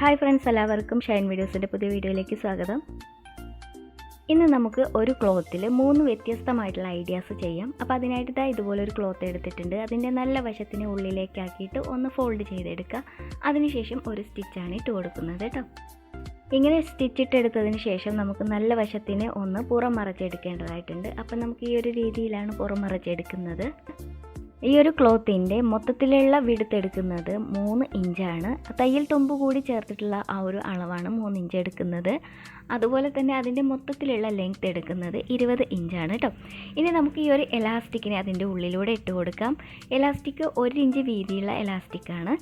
Hi friends, എല്ലാവർക്കും ഷൈൻ വീഡിയോസിൻ്റെ പുതിയ വീഡിയോയിലേക്ക് സ്വാഗതം. ഇന്ന് നമുക്ക് ഒരു ക്ലോത്തിൽ 3 വ്യത്യസ്തമായിട്ടുള്ള ഐഡിയാസ് ചെയ്യാം. അപ്പോൾ അതിനായിട്ട് ഇതുപോലൊരു ക്ലോത്ത് എടുത്തിട്ടുണ്ട്. അതിൻ്റെ നല്ല വശത്തിനെ ഉള്ളിലേക്കാക്കിയിട്ട് ഒന്ന് ഫോൾഡ് ചെയ്തെടുക്കുക. അതിനുശേഷം ഒരു സ്റ്റിച്ചാണ് ഇട്ട് കൊടുക്കുന്നത് കേട്ടോ. ഇങ്ങനെ സ്റ്റിച്ചിട്ടെടുത്തതിന് ശേഷം നമുക്ക് നല്ല വശത്തിനെ ഒന്ന് പുറം മറച്ചെടുക്കേണ്ടതായിട്ടുണ്ട്. അപ്പോൾ നമുക്ക് ഈ ഒരു രീതിയിലാണ് പുറം മറച്ചെടുക്കുന്നത്. ഈ ഒരു ക്ലോത്തിൻ്റെ മൊത്തത്തിലുള്ള വിഡ്ത്ത് എടുക്കുന്നത് 3 ഇഞ്ചാണ്. തയ്യൽ തുമ്പ് കൂടി ചേർത്തിട്ടുള്ള ആ ഒരു അളവാണ് 3 ഇഞ്ച് എടുക്കുന്നത്. അതുപോലെ തന്നെ അതിൻ്റെ മൊത്തത്തിലുള്ള ലെങ്ത് എടുക്കുന്നത് 20 ഇഞ്ചാണ് കേട്ടോ. ഇനി നമുക്ക് ഈ ഒരു എലാസ്റ്റിക്കിനെ അതിൻ്റെ ഉള്ളിലൂടെ ഇട്ട് കൊടുക്കാം. എലാസ്റ്റിക് 1 ഇഞ്ച് വീതിയുള്ള എലാസ്റ്റിക്കാണ്.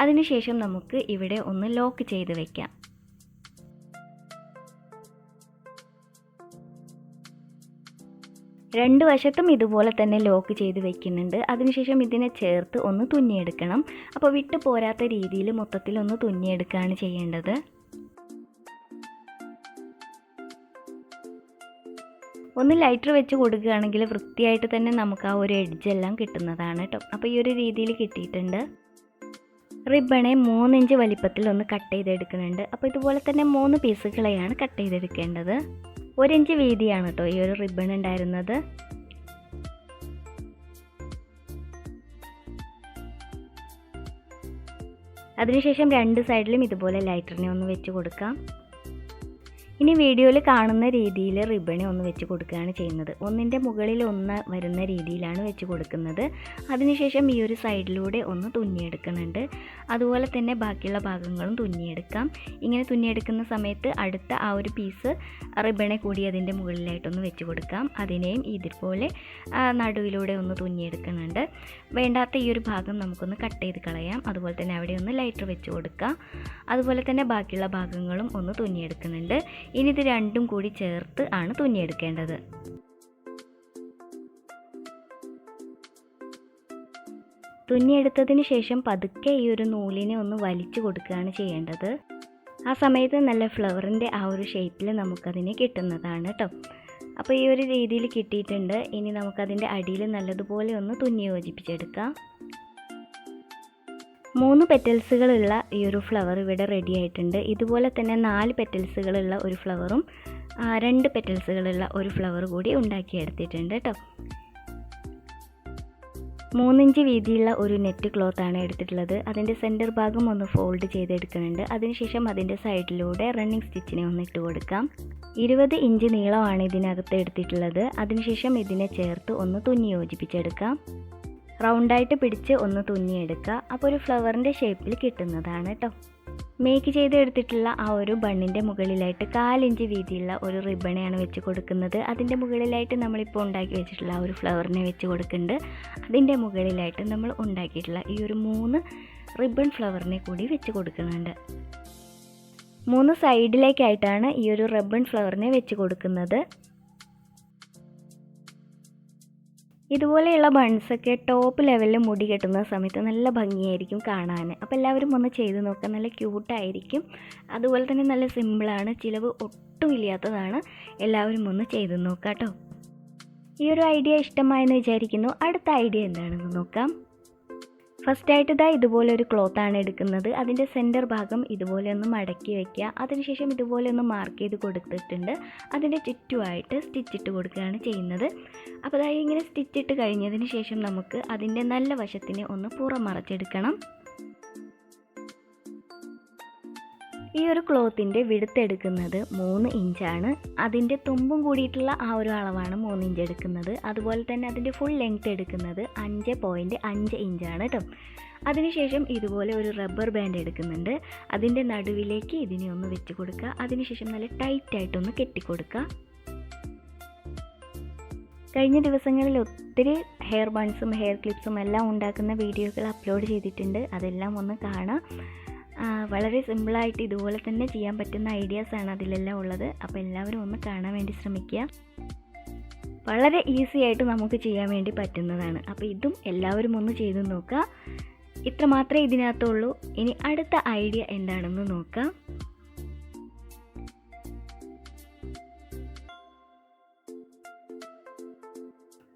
അതിനുശേഷം നമുക്ക് ഇവിടെ ഒന്ന് ലോക്ക് ചെയ്ത് വയ്ക്കാം. രണ്ട് വശത്തും ഇതുപോലെ തന്നെ ലോക്ക് ചെയ്ത് വെക്കുന്നുണ്ട്. അതിനുശേഷം ഇതിനെ ചേർത്ത് ഒന്ന് തുന്നിയെടുക്കണം. അപ്പോൾ വിട്ട് പോരാത്ത രീതിയിൽ മൊത്തത്തിൽ ഒന്ന് തുന്നിയെടുക്കുകയാണ് ചെയ്യേണ്ടത്. ഒന്ന് ലൈറ്റർ വെച്ച് കൊടുക്കുകയാണെങ്കിൽ വൃത്തിയായിട്ട് തന്നെ നമുക്ക് ആ ഒരു എഡ്ജെല്ലാം കിട്ടുന്നതാണ് കേട്ടോ. അപ്പോൾ ഈ ഒരു രീതിയിൽ കിട്ടിയിട്ടുണ്ട്. റിബണെ 3 ഇഞ്ച് വലിപ്പത്തിൽ ഒന്ന് കട്ട് ചെയ്തെടുക്കുന്നുണ്ട്. അപ്പോൾ ഇതുപോലെ തന്നെ 3 പീസുകളെയാണ് കട്ട് ചെയ്തെടുക്കേണ്ടത്. 1 ഇഞ്ച് വീതിയാണ് കേട്ടോ ഈ ഒരു റിബൺ ഉണ്ടായിരുന്നത്. അതിനുശേഷം 2 സൈഡിലും ഇതുപോലെ ലൈറ്ററിനെ ഒന്ന് വെച്ച് കൊടുക്കാം. ഇനി വീഡിയോയിൽ കാണുന്ന രീതിയിൽ റിബണെ ഒന്ന് വെച്ച് കൊടുക്കുകയാണ് ചെയ്യുന്നത്. ഒന്നിൻ്റെ മുകളിൽ ഒന്ന് വരുന്ന രീതിയിലാണ് വെച്ച് കൊടുക്കുന്നത്. അതിനുശേഷം ഈ ഒരു സൈഡിലൂടെ ഒന്ന് തുന്നിയെടുക്കുന്നുണ്ട്. അതുപോലെ തന്നെ ബാക്കിയുള്ള ഭാഗങ്ങളും തുന്നിയെടുക്കാം. ഇങ്ങനെ തുന്നിയെടുക്കുന്ന സമയത്ത് അടുത്ത ആ ഒരു പീസ് റിബണെ കൂടി അതിൻ്റെ മുകളിലായിട്ടൊന്ന് വെച്ച് കൊടുക്കാം. അതിനെയും ഇതുപോലെ നടുവിലൂടെ ഒന്ന് തുന്നിയെടുക്കുന്നുണ്ട്. വേണ്ടാത്ത ഈ ഒരു ഭാഗം നമുക്കൊന്ന് കട്ട് ചെയ്ത് കളയാം. അതുപോലെ തന്നെ അവിടെ ഒന്ന് ലൈറ്റർ വെച്ച് കൊടുക്കാം. അതുപോലെ തന്നെ ബാക്കിയുള്ള ഭാഗങ്ങളും ഒന്ന് തുന്നിയെടുക്കുന്നുണ്ട്. ഇനി ഇത് രണ്ടും കൂടി ചേർത്ത് ആണ് തുന്നിയെടുക്കേണ്ടത്. തുന്നിയെടുത്തതിന് ശേഷം പതുക്കെ ഈ ഒരു നൂലിനെ ഒന്ന് വലിച്ചു കൊടുക്കുകയാണ് ചെയ്യേണ്ടത്. ആ സമയത്ത് നല്ല ഫ്ലവറിൻ്റെ ആ ഒരു ഷേപ്പിൽ നമുക്കതിനെ കിട്ടുന്നതാണ് കേട്ടോ. അപ്പോൾ ഈ ഒരു രീതിയിൽ കിട്ടിയിട്ടുണ്ട്. ഇനി നമുക്കതിൻ്റെ അടിയിൽ നല്ലതുപോലെ ഒന്ന് തുന്നി യോജിപ്പിച്ചെടുക്കാം. 3 പെറ്റൽസുകളുള്ള ഈ ഒരു ഫ്ലവർ ഇവിടെ റെഡി ആയിട്ടുണ്ട്. ഇതുപോലെ തന്നെ 4 പെറ്റൽസുകളുള്ള ഒരു ഫ്ലവറും 2 പെറ്റൽസുകളുള്ള ഒരു ഫ്ലവർ കൂടി ഉണ്ടാക്കിയെടുത്തിട്ടുണ്ട് കേട്ടോ. 3 ഇഞ്ച് വീതിയുള്ള ഒരു നെറ്റ് ക്ലോത്താണ് എടുത്തിട്ടുള്ളത്. അതിൻ്റെ സെൻറ്റർ ഭാഗം ഒന്ന് ഫോൾഡ് ചെയ്തെടുക്കുന്നുണ്ട്. അതിനുശേഷം അതിൻ്റെ സൈഡിലൂടെ റണ്ണിങ് സ്റ്റിച്ചിനെ ഒന്ന് ഇട്ട് കൊടുക്കാം. 20 ഇഞ്ച് നീളമാണ് ഇതിനകത്ത് എടുത്തിട്ടുള്ളത്. അതിനുശേഷം ഇതിനെ ചേർത്ത് ഒന്ന് തുന്നി യോജിപ്പിച്ചെടുക്കാം. റൗണ്ടായിട്ട് പിടിച്ച് ഒന്ന് തുന്നിയെടുക്കുക. അപ്പോൾ ഒരു ഫ്ലവറിൻ്റെ ഷേപ്പിൽ കിട്ടുന്നതാണ് കേട്ടോ. മേക്ക് ചെയ്തെടുത്തിട്ടുള്ള ആ ഒരു ബണ്ണിൻ്റെ മുകളിലായിട്ട് 4 ഇഞ്ച് വീതിയുള്ള ഒരു റിബണെയാണ് വെച്ച് കൊടുക്കുന്നത്. അതിൻ്റെ മുകളിലായിട്ട് നമ്മളിപ്പോൾ ഉണ്ടാക്കി വെച്ചിട്ടുള്ള ആ ഒരു ഫ്ലവറിനെ വെച്ച് കൊടുക്കുന്നുണ്ട്. അതിൻ്റെ മുകളിലായിട്ട് നമ്മൾ ഉണ്ടാക്കിയിട്ടുള്ള ഈ ഒരു 3 റിബൺ ഫ്ലവറിനെ കൂടി വെച്ച് കൊടുക്കുന്നുണ്ട്. 3 സൈഡിലേക്കായിട്ടാണ് ഈ ഒരു റിബൺ ഫ്ലവറിനെ വെച്ച് കൊടുക്കുന്നത്. ഇതുപോലെയുള്ള ബൺസൊക്കെ ടോപ്പ് ലെവലിൽ മുടി കെട്ടുന്ന സമയത്ത് നല്ല ഭംഗിയായിരിക്കും കാണാൻ. അപ്പോൾ എല്ലാവരും ഒന്ന് ചെയ്ത് നോക്കുക. നല്ല ക്യൂട്ടായിരിക്കും. അതുപോലെ തന്നെ നല്ല സിമ്പിളാണ്. ചിലവ് ഒട്ടും ഇല്ലാത്തതാണ്. എല്ലാവരും ഒന്ന് ചെയ്ത് നോക്കാം കേട്ടോ. ഈ ഒരു ഐഡിയ ഇഷ്ടമായെന്ന് വിചാരിക്കുന്നു. അടുത്ത ഐഡിയ എന്താണെന്ന് നോക്കാം. ഫസ്റ്റായിട്ട് ഇതുപോലെ ഒരു ക്ലോത്താണ് എടുക്കുന്നത്. അതിൻ്റെ സെൻറ്റർ ഭാഗം ഇതുപോലെ ഒന്ന് മടക്കി വയ്ക്കുക. അതിനുശേഷം ഇതുപോലെ ഒന്ന് മാർക്ക് ചെയ്ത് കൊടുത്തിട്ടുണ്ട്. അതിൻ്റെ ചുറ്റുമായിട്ട് സ്റ്റിച്ചിട്ട് കൊടുക്കുകയാണ് ചെയ്യുന്നത്. അപ്പോൾ ഇങ്ങനെ സ്റ്റിച്ചിട്ട് കഴിഞ്ഞതിന് ശേഷം നമുക്ക് അതിൻ്റെ നല്ല വശത്തിനെ ഒന്ന് പുറം മറച്ചെടുക്കണം. ഈ ഒരു ക്ലോത്തിൻ്റെ വിഡ്ത്ത് എടുക്കുന്നത് 3 ഇഞ്ചാണ്. അതിൻ്റെ തുമ്പും കൂടിയിട്ടുള്ള ആ ഒരു അളവാണ് 3 ഇഞ്ച് എടുക്കുന്നത്. അതുപോലെ തന്നെ അതിൻ്റെ ഫുൾ ലെങ്ത് എടുക്കുന്നത് 5.5 ഇഞ്ചാണ് കേട്ടോ. അതിനുശേഷം ഇതുപോലെ ഒരു റബ്ബർ ബാൻഡ് എടുക്കുന്നുണ്ട്. അതിൻ്റെ നടുവിലേക്ക് ഇതിനെ ഒന്ന് വെച്ച് കൊടുക്കുക. അതിനുശേഷം നല്ല ടൈറ്റായിട്ടൊന്ന് കെട്ടിക്കൊടുക്കുക. കഴിഞ്ഞ ദിവസങ്ങളിൽ ഒത്തിരി ഹെയർ ബൺസും ഹെയർ ക്ലിപ്സും എല്ലാം ഉണ്ടാക്കുന്ന വീഡിയോകൾ അപ്ലോഡ് ചെയ്തിട്ടുണ്ട്. അതെല്ലാം ഒന്ന് കാണാം. വളരെ സിമ്പിളായിട്ട് ഇതുപോലെ തന്നെ ചെയ്യാൻ പറ്റുന്ന ഐഡിയാസാണ് അതിലെല്ലാം ഉള്ളത്. അപ്പോൾ എല്ലാവരും ഒന്ന് കാണാൻ വേണ്ടി ശ്രമിക്കുക. വളരെ ഈസി ആയിട്ട് നമുക്ക് ചെയ്യാൻ വേണ്ടി പറ്റുന്നതാണ്. അപ്പോൾ ഇതും എല്ലാവരും ഒന്ന് ചെയ്ത് നോക്കുക. ഇത്ര മാത്രമേ ഇതിനകത്തുള്ളൂ. ഇനി അടുത്ത ഐഡിയ എന്താണെന്ന് നോക്കാം.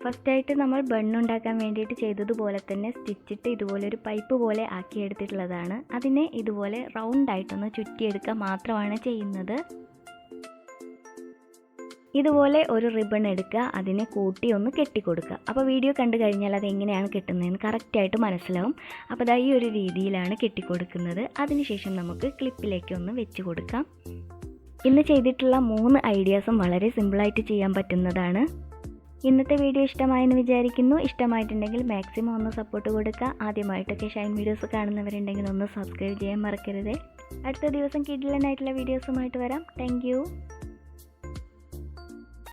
ഫസ്റ്റായിട്ട് നമ്മൾ ബണ്ണുണ്ടാക്കാൻ വേണ്ടിയിട്ട് ചെയ്തതുപോലെ തന്നെ സ്റ്റിച്ചിട്ട് ഇതുപോലെ ഒരു പൈപ്പ് പോലെ ആക്കിയെടുത്തിട്ടുള്ളതാണ്. അതിനെ ഇതുപോലെ റൗണ്ടായിട്ടൊന്ന് ചുറ്റിയെടുക്കുക മാത്രമാണ് ചെയ്യുന്നത്. ഇതുപോലെ ഒരു റിബൺ എടുക്കുക, അതിനെ കൂട്ടി ഒന്ന് കെട്ടിക്കൊടുക്കുക. അപ്പോൾ വീഡിയോ കണ്ടു കഴിഞ്ഞാൽ അത് എങ്ങനെയാണ് കെട്ടുന്നതെന്ന് കറക്റ്റായിട്ട് മനസ്സിലാവും. അപ്പോൾ ഈ ഒരു രീതിയിലാണ് കെട്ടിക്കൊടുക്കുന്നത്. അതിനുശേഷം നമുക്ക് ക്ലിപ്പിലേക്ക് ഒന്ന് വെച്ച് കൊടുക്കാം. ഇന്ന് ചെയ്തിട്ടുള്ള 3 ഐഡിയാസും വളരെ സിമ്പിളായിട്ട് ചെയ്യാൻ പറ്റുന്നതാണ്. ഇന്നത്തെ വീഡിയോ ഇഷ്ടമായെന്ന് വിചാരിക്കുന്നു. ഇഷ്ടമായിട്ടുണ്ടെങ്കിൽ മാക്സിമം ഒന്ന് സപ്പോർട്ട് കൊടുക്കുക. ആദ്യമായിട്ടൊക്കെ ഷൈൻ വീഡിയോസ് കാണുന്നവരുണ്ടെങ്കിൽ ഒന്ന് സബ്സ്ക്രൈബ് ചെയ്യാൻ മറക്കരുത്. അടുത്ത ദിവസം കിഡിലനായിട്ടുള്ള വീഡിയോസുമായിട്ട് വരാം. Thank you.